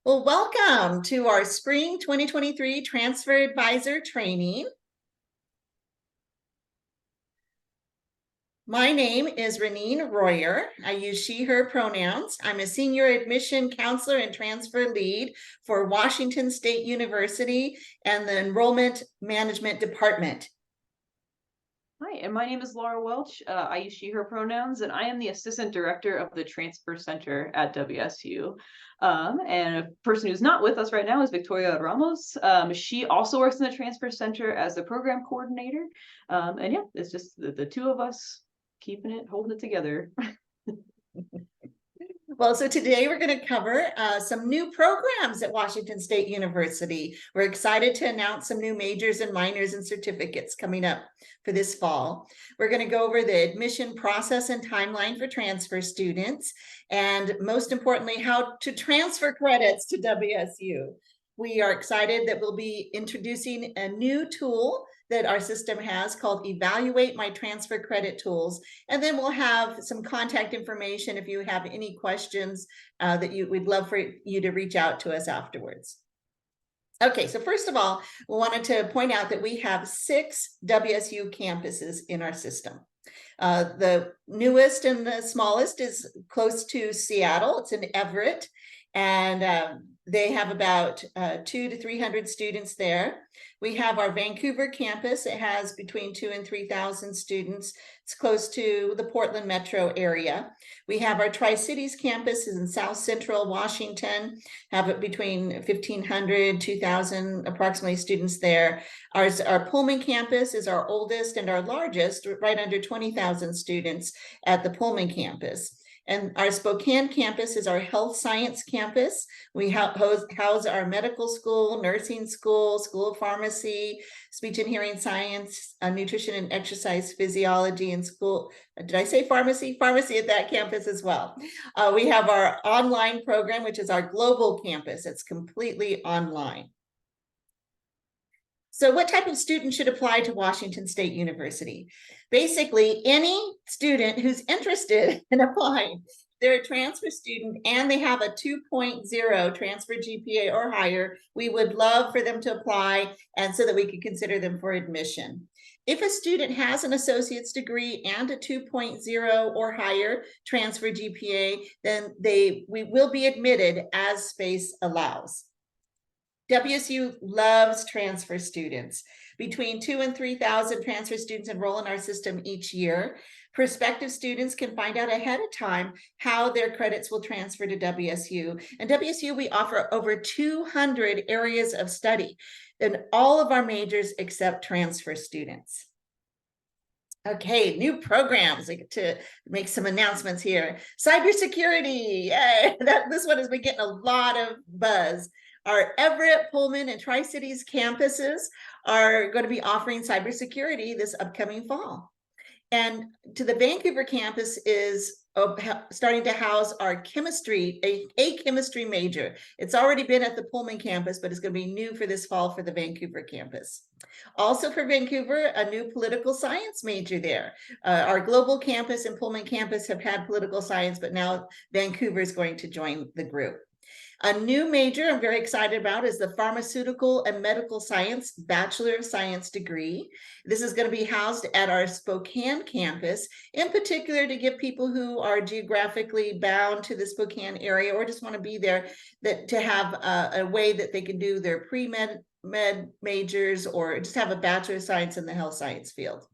Well, welcome to our Spring 2023 Transfer Advisor Training. My name is Renine Royer. I use she, her pronouns. I'm a senior admission counselor and transfer lead for Washington State University and the Enrollment Management Department. Hi, and my name is Laura Welch. I use she, her pronouns, and I am the Assistant Director of the Transfer Center at WSU. And a person who's not with us right now is Victoria Ramos. She also works in the Transfer Center as a program coordinator. And yeah, it's just the two of us holding it together. Well, so today we're going to cover some new programs at Washington State University. We're excited to announce some new majors and minors and certificates coming up for this fall. We're going to go over the admission process and timeline for transfer students, and most importantly, how to transfer credits to WSU. We are excited that we'll be introducing a new tool that our system has called Evaluate My Transfer Credit Tools. And then we'll have some contact information if you have any questions that we'd love for you to reach out to us afterwards. Okay, so first of all, we wanted to point out that we have 6 WSU campuses in our system. The newest and the smallest is close to Seattle. It's in Everett, and they have about 200 to 300 students there. We have our Vancouver campus. It has between 2,000 and 3,000 students. It's close to the Portland metro area. We have our Tri-Cities campus in South Central Washington, have it between 1,500, 2,000 approximately students there. Our Pullman campus is our oldest and our largest, right under 20,000 students at the Pullman campus. And our Spokane campus is our health science campus. We house our medical school, nursing school, school of pharmacy, speech and hearing science, nutrition and exercise physiology, and school. Did I say pharmacy? Pharmacy at that campus as well. We have our online program, which is our global campus. It's completely online. So what type of student should apply to Washington State University? Basically, any student who's interested in applying. They're a transfer student and they have a 2.0 transfer GPA or higher. We would love for them to apply, and so that we could consider them for admission. If a student has an associate's degree and a 2.0 or higher transfer GPA, then we will be admitted as space allows. WSU loves transfer students. Between 2,000 and 3,000 transfer students enroll in our system each year. Prospective students can find out ahead of time how their credits will transfer to WSU. And WSU, we offer over 200 areas of study in all of our majors except transfer students. Okay, new programs. I get to make some announcements here. Cybersecurity, yay! This one has been getting a lot of buzz. Our Everett, Pullman, and Tri-Cities campuses are going to be offering cybersecurity this upcoming fall. And to the Vancouver campus is starting to house our chemistry, a chemistry major. It's already been at the Pullman campus, but it's going to be new for this fall for the Vancouver campus. Also for Vancouver, a new political science major there. Our global campus and Pullman campus have had political science, but now Vancouver is going to join the group. A new major I'm very excited about is the Pharmaceutical and Medical Science Bachelor of Science degree. This is going to be housed at our Spokane campus, in particular to give people who are geographically bound to the Spokane area or just want to be there, that to have a way that they can do their pre-med majors or just have a Bachelor of Science in the health science field.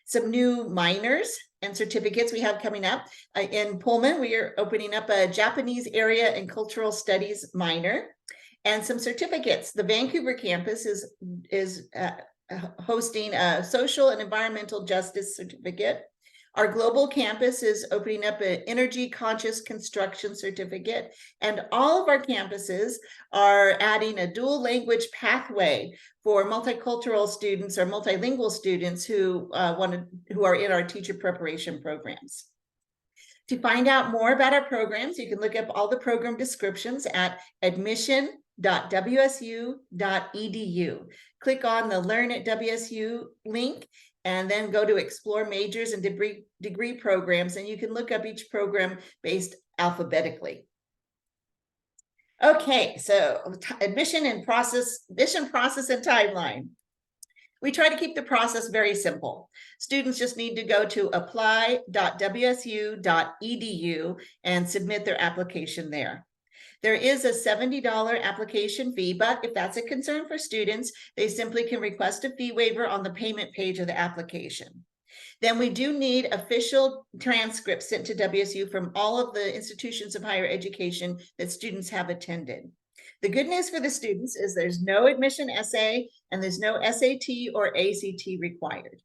Some new minors and certificates we have coming up. In Pullman, we are opening up a Japanese area and cultural studies minor and some certificates. The Vancouver campus is hosting a social and environmental justice certificate. Our global campus is opening up an energy conscious construction certificate, and all of our campuses are adding a dual language pathway for multicultural students or multilingual students who are in our teacher preparation programs. To find out more about our programs, you can look up all the program descriptions at admission.wsu.edu. Click on the Learn at WSU link and then go to Explore Majors and Degree Programs, and you can look up each program based alphabetically. Okay, so admission process and timeline. We try to keep the process very simple. Students just need to go to apply.wsu.edu and submit their application there. There is a $70 application fee, but if that's a concern for students, they simply can request a fee waiver on the payment page of the application. Then we do need official transcripts sent to WSU from all of the institutions of higher education that students have attended. The good news for the students is there's no admission essay and there's no SAT or ACT required.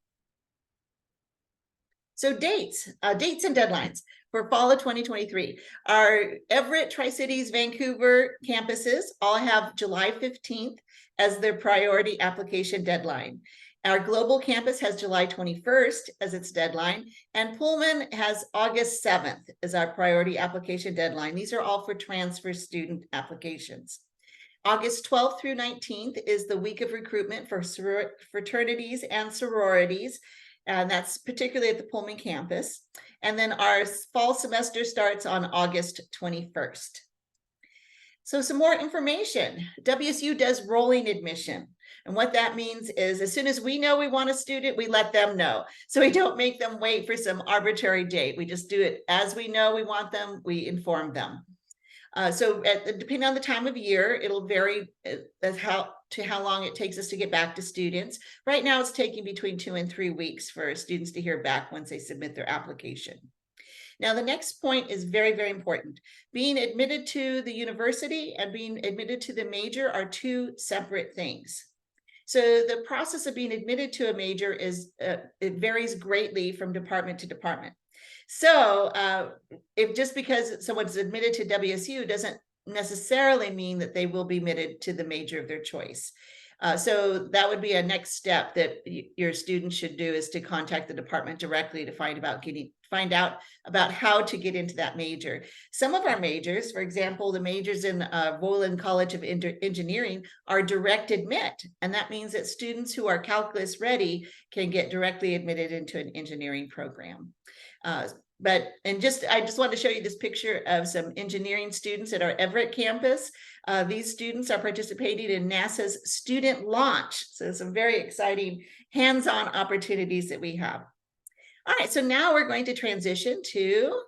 So dates and deadlines for fall of 2023. Our Everett, Tri-Cities, Vancouver campuses all have July 15th as their priority application deadline. Our global campus has July 21st as its deadline, and Pullman has August 7th as our priority application deadline. These are all for transfer student applications. August 12th through 19th is the week of recruitment for fraternities and sororities, and that's particularly at the Pullman campus. And then our fall semester starts on August 21st. So some more information. WSU does rolling admission. And what that means is as soon as we know we want a student, we let them know. So we don't make them wait for some arbitrary date. We just do it as we know we want them, we inform them. Depending on the time of year, it'll vary as how long it takes us to get back to students. Right now, it's taking between 2 and 3 weeks for students to hear back once they submit their application. Now, the next point is very, very important. Being admitted to the university and being admitted to the major are two separate things. So the process of being admitted to a major it varies greatly from department to department. So if just because someone's admitted to WSU doesn't necessarily mean that they will be admitted to the major of their choice. So that would be a next step that your students should do, is to contact the department directly to find out about how to get into that major. Some of our majors, for example, the majors in Roland College of Engineering are direct admit. And that means that students who are calculus ready can get directly admitted into an engineering program. I just wanted to show you this picture of some engineering students at our Everett campus. These students are participating in NASA's student launch. So some very exciting hands-on opportunities that we have. All right, so now we're going to transition to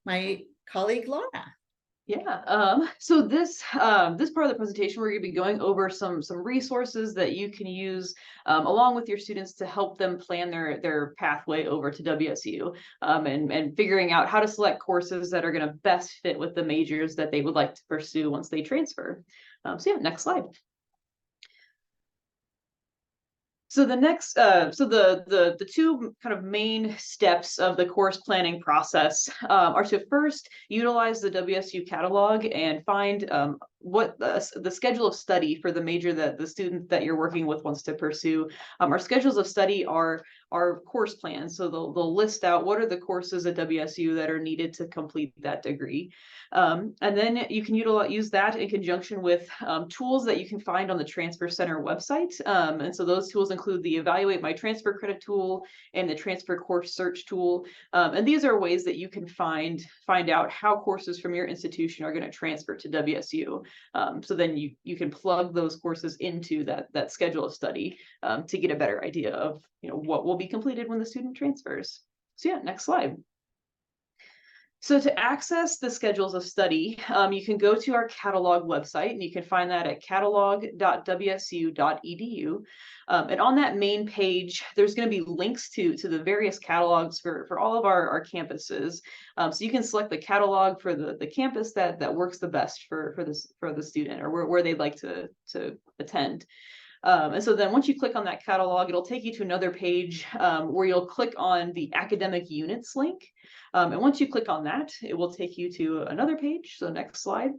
my colleague, Laura. Yeah, so this part of the presentation, we're going to be going over some resources that you can use along with your students to help them plan their pathway over to WSU, and figuring out how to select courses that are going to best fit with the majors that they would like to pursue once they transfer. So yeah, next slide. So the next, the two kind of main steps of the course planning process are to first utilize the WSU catalog and find what the schedule of study for the major that the student that you're working with wants to pursue. Our schedules of study are course plans, so they'll list out what are the courses at WSU that are needed to complete that degree. And then you can use that in conjunction with tools that you can find on the Transfer Center website. And so those tools include the Evaluate My Transfer Credit tool and the Transfer Course Search tool. And these are ways that you can find out how courses from your institution are going to transfer to WSU. So then you can plug those courses into that schedule of study to get a better idea of what will be completed when the student transfers. So yeah, next slide. So to access the schedules of study, you can go to our catalog website, and you can find that at catalog.wsu.edu. And on that main page, there's going to be links to the various catalogs for all of our campuses. So you can select the catalog for the campus that works the best for the student, or where they'd like to attend. And so then once you click on that catalog, it'll take you to another page where you'll click on the academic units link. And once you click on that, it will take you to another page. So next slide.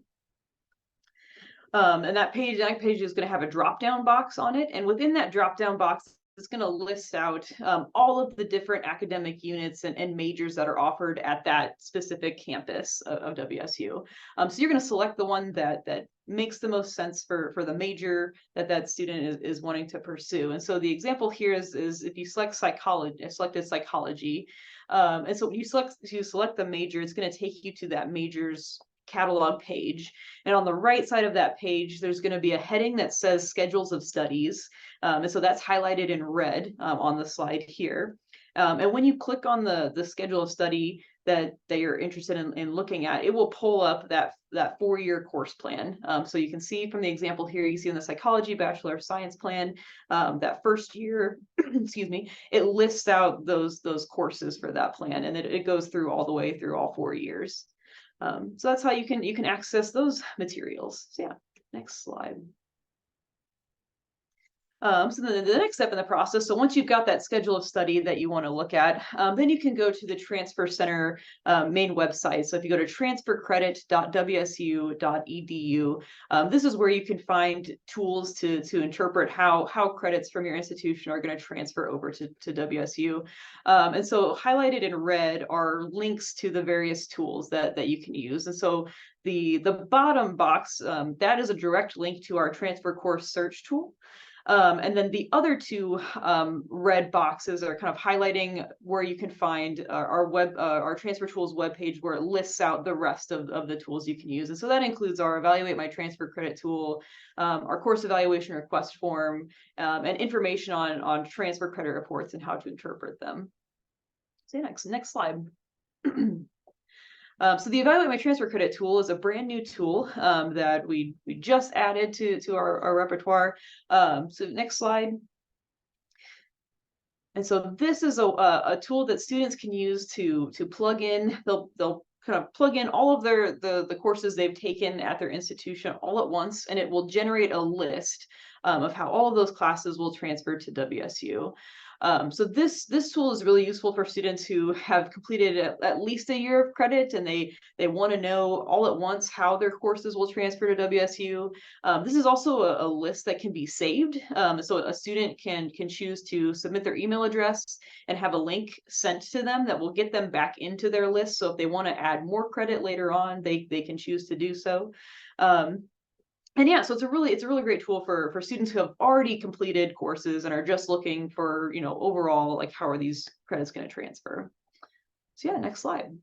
And that page is going to have a drop-down box on it. And within that drop-down box, it's going to list out all of the different academic units and majors that are offered at that specific campus of WSU. So you're going to select the one that makes the most sense for the major that student is wanting to pursue. And so the example here is if you select psychology, I selected psychology. And so when you select the major, it's going to take you to that major's catalog page. And on the right side of that page, there's going to be a heading that says schedules of studies. And so that's highlighted in red on the slide here. And when you click on the schedule of study that you're interested in looking at, it will pull up that 4-year course plan. So you can see from the example here, you see in the psychology Bachelor of Science plan, that first year, excuse me, it lists out those courses for that plan, and it goes through all the way through all 4 years. So that's how you can access those materials. So yeah, next slide. So then the next step in the process, so once you've got that schedule of study that you want to look at, then you can go to the Transfer Center main website. So if you go to transfercredit.wsu.edu, this is where you can find tools to interpret how credits from your institution are going to transfer over to WSU. And so highlighted in red are links to the various tools that you can use. And so the bottom box, that is a direct link to our transfer course search tool. And then the other two red boxes are kind of highlighting where you can find our transfer tools webpage, where it lists out the rest of the tools you can use. And so that includes our Evaluate My Transfer Credit tool, our course evaluation request form, and information on transfer credit reports and how to interpret them. So next slide. So the Evaluate My Transfer Credit tool is a brand new tool that we just added to our repertoire. So next slide. And so this is a tool that students can use to plug in. They'll kind of plug in all of the courses they've taken at their institution all at once, and it will generate a list of how all of those classes will transfer to WSU. So this tool is really useful for students who have completed at least a year of credit, and they want to know all at once how their courses will transfer to WSU. This is also a list that can be saved. So a student can choose to submit their email address and have a link sent to them that will get them back into their list. So if they want to add more credit later on, they can choose to do so. And yeah, so it's a really great tool for students who have already completed courses and are just looking for, overall, like, how are these credits going to transfer? So yeah, next slide.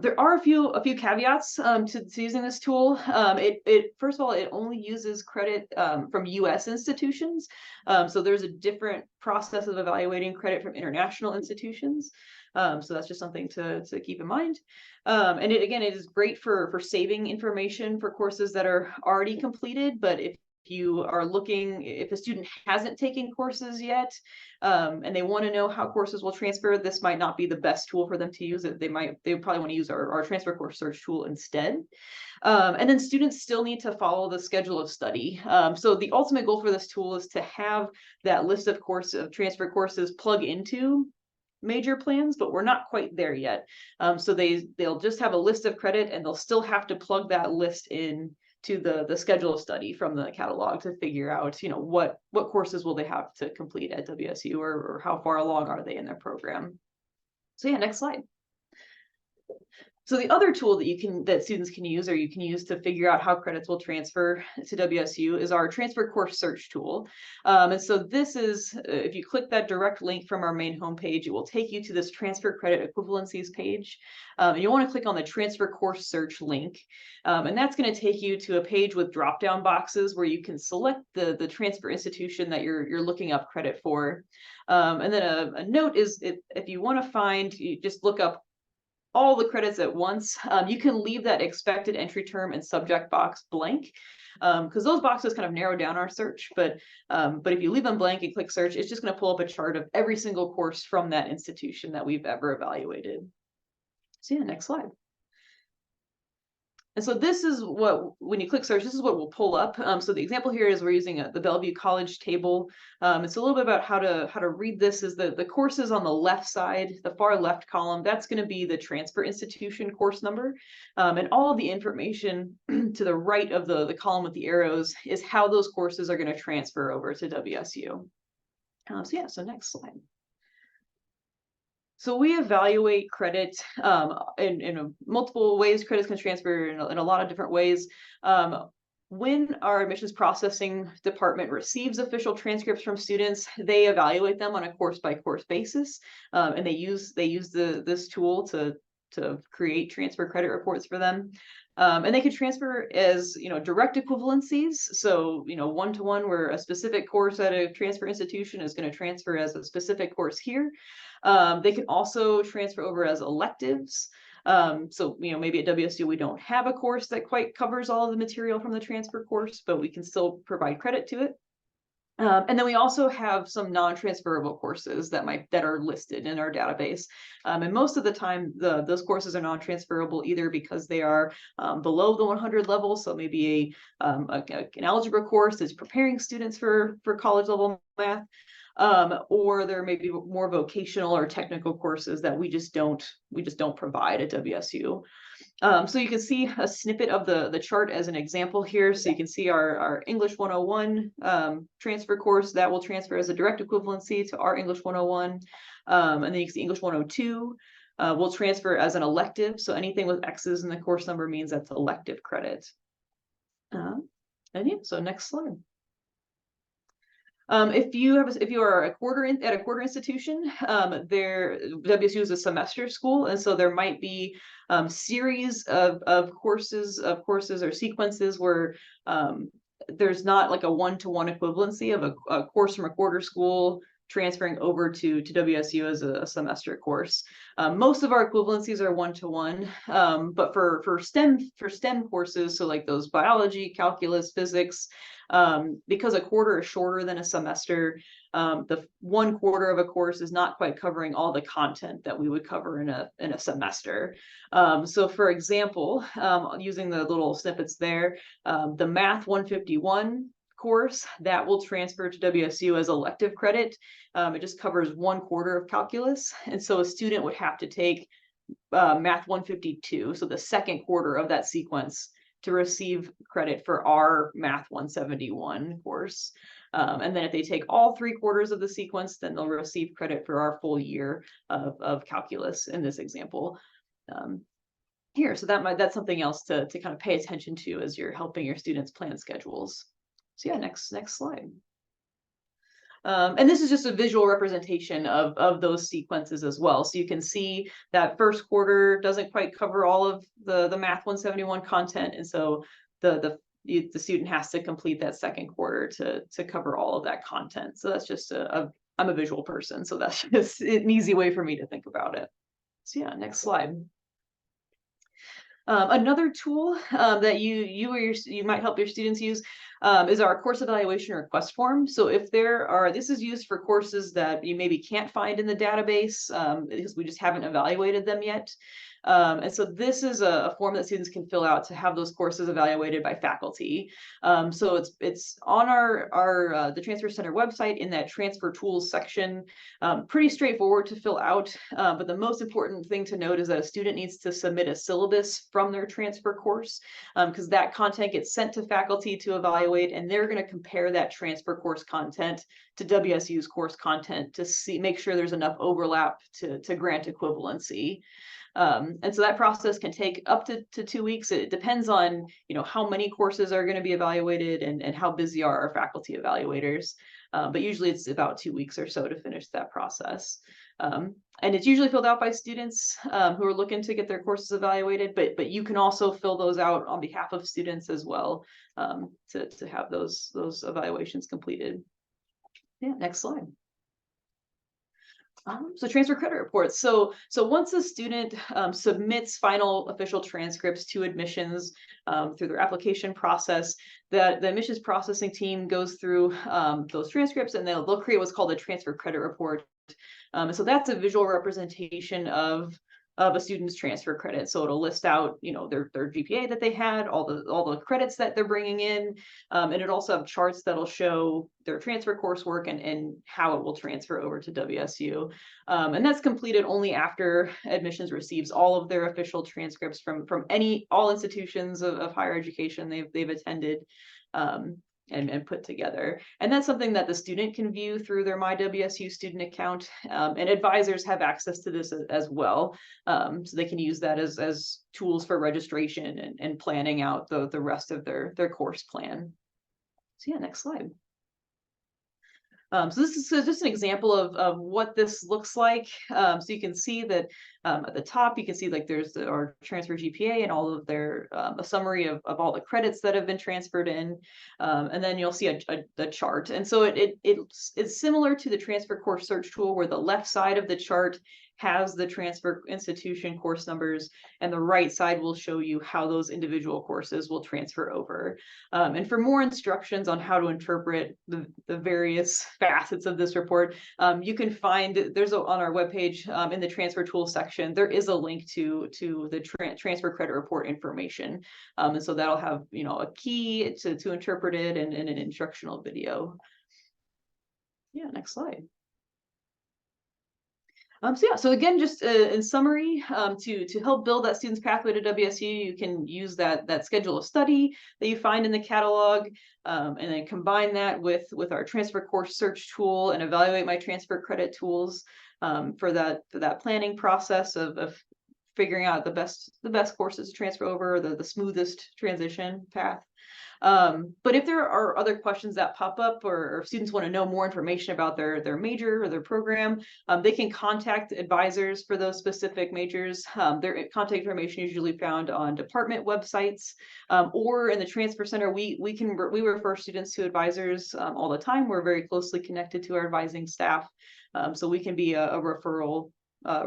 There are a few caveats to using this tool. It first of all, it only uses credit from U.S. institutions. So there's a different process of evaluating credit from international institutions. So that's just something to keep in mind. And it is great for saving information for courses that are already completed. But if you are looking, if a student hasn't taken courses yet, and they want to know how courses will transfer, this might not be the best tool for them to use. They probably want to use our transfer course search tool instead. And then students still need to follow the schedule of study. So the ultimate goal for this tool is to have that list of transfer courses plug into major plans, but we're not quite there yet. So they'll just have a list of credit, and they'll still have to plug that list in to the schedule of study from the catalog to figure out, what courses will they have to complete at WSU, or how far along are they in their program. So yeah, next slide. So the other tool that students can use, or you can use to figure out how credits will transfer to WSU, is our transfer course search tool. And so this is, if you click that direct link from our main homepage, it will take you to this transfer credit equivalencies page. And you want to click on the transfer course search link. And that's going to take you to a page with drop-down boxes where you can select the transfer institution that you're looking up credit for. And then a note is, if you want to find, you just look up all the credits at once. You can leave that expected entry term and subject box blank, because those boxes kind of narrow down our search. But if you leave them blank and click search, it's just going to pull up a chart of every single course from that institution that we've ever evaluated. So yeah, next slide. And so this is when you click search, this is what will pull up. So the example here is we're using the Bellevue College table. It's a little bit about how to read this. Is the courses on the left side, the far left column, that's going to be the transfer institution course number. And all of the information to the right of the column with the arrows is how those courses are going to transfer over to WSU. So yeah, so next slide. So we evaluate credit in multiple ways. Credits can transfer in a lot of different ways. When our admissions processing department receives official transcripts from students, they evaluate them on a course-by-course basis, and they use this tool to to create transfer credit reports for them. And they could transfer as, direct equivalencies. So, one-to-one, where a specific course at a transfer institution is going to transfer as a specific course here. They can also transfer over as electives. So, maybe at WSU, we don't have a course that quite covers all of the material from the transfer course, but we can still provide credit to it. And then we also have some non-transferable courses that are listed in our database. And most of the time, those courses are non-transferable either because they are below the 100 level. So maybe an algebra course is preparing students for college level math. Or there may be more vocational or technical courses that we just don't provide at WSU. So you can see a snippet of the chart as an example here. So you can see our English 101 transfer course that will transfer as a direct equivalency to our English 101. And then you can see English 102 will transfer as an elective. So anything with X's in the course number means that's elective credit. And yeah, so next slide. If you are at a quarter institution, WSU is a semester school, and so there might be series of courses or sequences where there's not like a one-to-one equivalency of a course from a quarter school transferring over to WSU as a semester course. Most of our equivalencies are one-to-one, but for STEM courses, so like those biology, calculus, physics, because a quarter is shorter than a semester, the 1/4 of a course is not quite covering all the content that we would cover in a semester. So for example, using the little snippets there, the Math 151 course that will transfer to WSU as elective credit. It just covers 1/4 of calculus. And so a student would have to take Math 152, so the second quarter of that sequence, to receive credit for our Math 171 course. And then if they take all 3/4 of the sequence, then they'll receive credit for our full year of calculus in this example. Here, so that's something else to kind of pay attention to as you're helping your students plan schedules. So yeah, next slide. And this is just a visual representation of those sequences as well. So you can see that first quarter doesn't quite cover all of the Math 171 content, and so the student has to complete that second quarter to cover all of that content. So that's just I'm a visual person, so that's just an easy way for me to think about it. So yeah, next slide. Another tool that you might help your students use is our course evaluation request form. So if this is used for courses that you maybe can't find in the database because we just haven't evaluated them yet. And so this is a form that students can fill out to have those courses evaluated by faculty. So it's on the Transfer Center website in that transfer tools section. Pretty straightforward to fill out, but the most important thing to note is that a student needs to submit a syllabus from their transfer course, because that content gets sent to faculty to evaluate, and they're going to compare that transfer course content to WSU's course content to make sure there's enough overlap to grant equivalency. And so that process can take up to 2 weeks. It depends on, how many courses are going to be evaluated and how busy are our faculty evaluators. But usually it's about 2 weeks or so to finish that process. And it's usually filled out by students who are looking to get their courses evaluated, but you can also fill those out on behalf of students as well, to have those evaluations completed. Yeah, next slide. So transfer credit reports. So once a student submits final official transcripts to admissions through their application process, the admissions processing team goes through those transcripts, and they'll create what's called a transfer credit report. And so that's a visual representation of a student's transfer credit. So it'll list out, their GPA that they had, all the credits that they're bringing in, and it also have charts that'll show their transfer coursework and how it will transfer over to WSU. And that's completed only after admissions receives all of their official transcripts from all institutions of higher education they've attended. And put together. And that's something that the student can view through their My WSU student account. And advisors have access to this as well. So they can use that as tools for registration and planning out the rest of their course plan. So yeah, next slide. So this is just an example of what this looks like. So you can see that at the top, you can see like there's our transfer GPA and all of their a summary of all the credits that have been transferred in, and then you'll see a chart. And so it's similar to the transfer course search tool, where the left side of the chart has the transfer institution course numbers, and the right side will show you how those individual courses will transfer over. And for more instructions on how to interpret the various facets of this report, you can find, on our webpage, in the transfer tool section, there is a link to the transfer credit report information. And so that'll have, a key to interpret it, and an instructional video. Yeah, next slide. So again, just in summary, to help build that student's pathway to WSU, you can use that schedule of study that you find in the catalog, and then combine that with our transfer course search tool and evaluate my transfer credit tools, for that planning process of figuring out the best courses to transfer over, the smoothest transition path. But if there are other questions that pop up, or if students want to know more information about their major or their program, they can contact advisors for those specific majors. Their contact information is usually found on department websites, or in the transfer center. We refer students to advisors all the time. We're very closely connected to our advising staff, so we can be a referral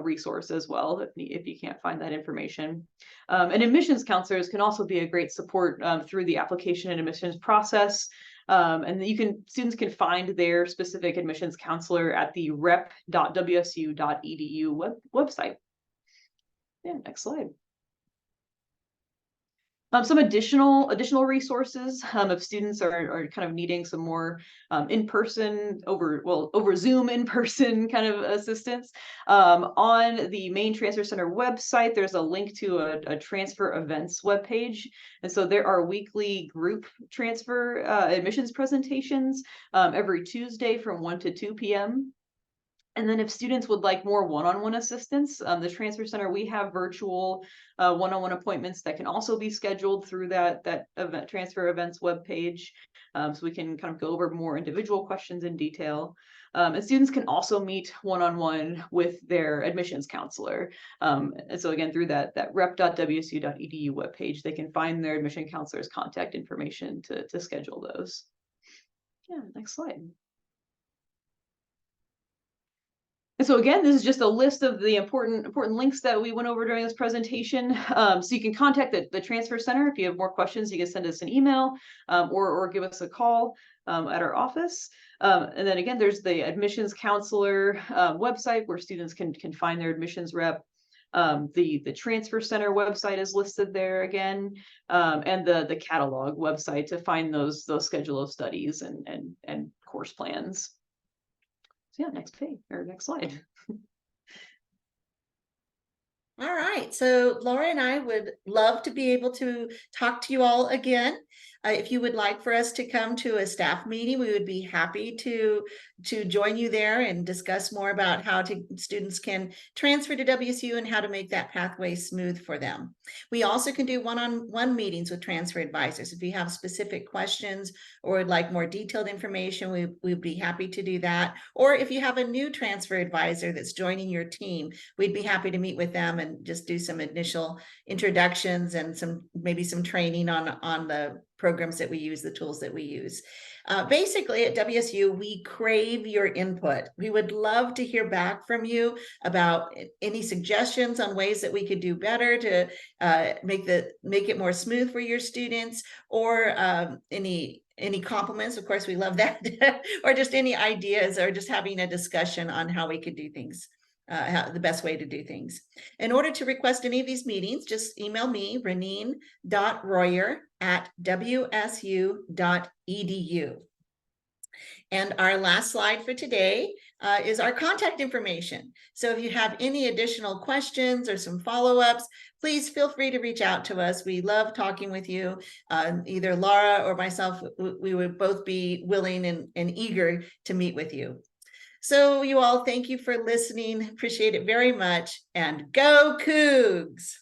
resource as well if you can't find that information. And admissions counselors can also be a great support through the application and admissions process. And students can find their specific admissions counselor at the rep.wsu.edu website. Yeah, next slide. Some additional resources, if students are kind of needing some more in-person over Zoom in-person kind of assistance. On the main Transfer Center website, there's a link to a transfer events webpage. And so there are weekly group transfer admissions presentations every Tuesday from 1 to 2 p.m. And then if students would like more one-on-one assistance, the Transfer Center, we have virtual one-on-one appointments that can also be scheduled through that event transfer events webpage. So we can kind of go over more individual questions in detail. And students can also meet one-on-one with their admissions counselor. And so again, through that rep.wsu.edu webpage, they can find their admission counselor's contact information to schedule those. Yeah, next slide. And so again, this is just a list of the important links that we went over during this presentation. So you can contact the Transfer Center. If you have more questions, you can send us an email, or give us a call at our office. And then again, there's the admissions counselor website, where students can find their admissions rep. The Transfer Center website is listed there again, and the catalog website to find those schedule of studies and course plans. So yeah, next page or next slide. All right, so Laura and I would love to be able to talk to you all again. If you would like for us to come to a staff meeting, we would be happy to join you there and discuss more about how students can transfer to WSU and how to make that pathway smooth for them. We also can do one-on-one meetings with transfer advisors. If you have specific questions or would like more detailed information, we'd be happy to do that. Or if you have a new transfer advisor that's joining your team, we'd be happy to meet with them and just do some initial introductions and maybe some training on the programs that we use, the tools that we use. Basically at WSU, we crave your input. We would love to hear back from you about any suggestions on ways that we could do better to make it more smooth for your students, or any compliments. Of course, we love that, or just any ideas, or just having a discussion on how we could do things. The best way to do things. In order to request any of these meetings, just email me, reneen.royer@wsu.edu. And our last slide for today is our contact information. So if you have any additional questions or some follow-ups, please feel free to reach out to us. We love talking with you. Either Laura or myself, we would both be willing and eager to meet with you. So you all, thank you for listening. Appreciate it very much. And go Cougs!